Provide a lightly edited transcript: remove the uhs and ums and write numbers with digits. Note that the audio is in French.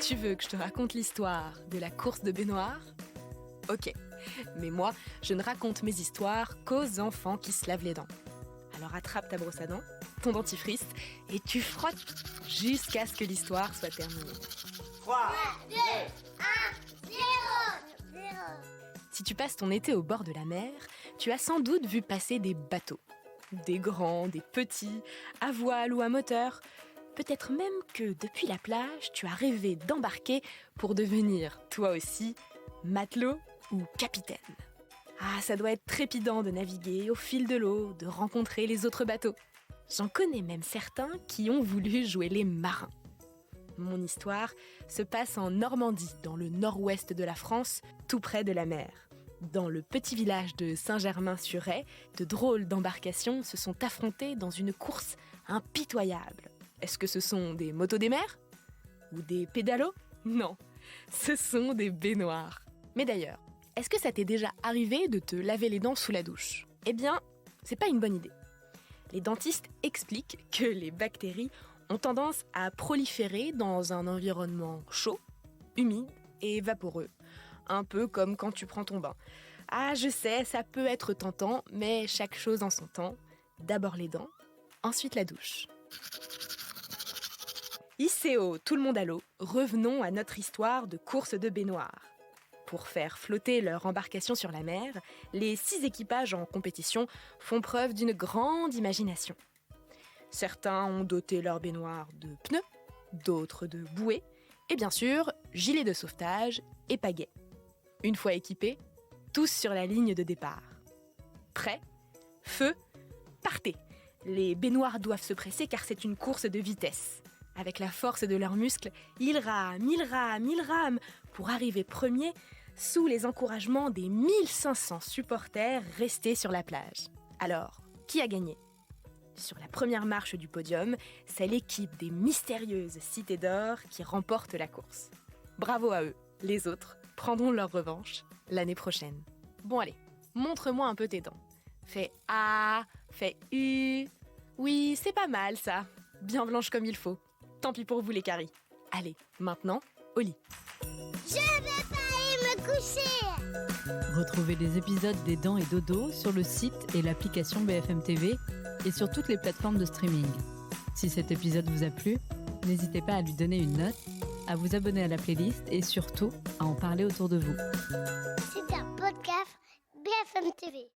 Tu veux que je te raconte l'histoire de la course de baignoire ? Ok, mais moi, je ne raconte mes histoires qu'aux enfants qui se lavent les dents. Alors attrape ta brosse à dents, ton dentifrice, et tu frottes jusqu'à ce que l'histoire soit terminée. 3, 2, 1, 0. Si tu passes ton été au bord de la mer, tu as sans doute vu passer des bateaux. Des grands, des petits, à voile ou à moteur. Peut-être même que depuis la plage, tu as rêvé d'embarquer pour devenir, toi aussi, matelot ou capitaine. Ah, ça doit être trépidant de naviguer au fil de l'eau, de rencontrer les autres bateaux. J'en connais même certains qui ont voulu jouer les marins. Mon histoire se passe en Normandie, dans le nord-ouest de la France, tout près de la mer. Dans le petit village de Saint-Germain-sur-Aie, de drôles d'embarcations se sont affrontées dans une course impitoyable. Est-ce que ce sont des motos des mers ? Ou des pédalos ? Non, ce sont des baignoires. Mais d'ailleurs, est-ce que ça t'est déjà arrivé de te laver les dents sous la douche ? Eh bien, c'est pas une bonne idée. Les dentistes expliquent que les bactéries ont tendance à proliférer dans un environnement chaud, humide et vaporeux. Un peu comme quand tu prends ton bain. Ah, je sais, ça peut être tentant, mais chaque chose en son temps. D'abord les dents, ensuite la douche. ICO, tout le monde à l'eau, revenons à notre histoire de course de baignoire. Pour faire flotter leur embarcation sur la mer, les 6 équipages en compétition font preuve d'une grande imagination. Certains ont doté leur baignoire de pneus, d'autres de bouées, et bien sûr, gilets de sauvetage et pagaies. Une fois équipés, tous sur la ligne de départ. Prêts ? Feu ? Partez ! Les baignoires doivent se presser car c'est une course de vitesse. Avec la force de leurs muscles, ils rament pour arriver premiers sous les encouragements des 1500 supporters restés sur la plage. Alors, qui a gagné ? Sur la première marche du podium, c'est l'équipe des mystérieuses Cités d'Or qui remporte la course. Bravo à eux, les autres prendront leur revanche l'année prochaine. Bon allez, montre-moi un peu tes dents. Fais A, fais U. Oui, c'est pas mal ça. Bien blanche comme il faut. Tant pis pour vous les caries. Allez, maintenant, au lit. Je vais pas aller me coucher. Retrouvez les épisodes des Dents et Dodo sur le site et l'application BFM TV et sur toutes les plateformes de streaming. Si cet épisode vous a plu, n'hésitez pas à lui donner une note, à vous abonner à la playlist et surtout à en parler autour de vous. C'est un podcast BFM TV.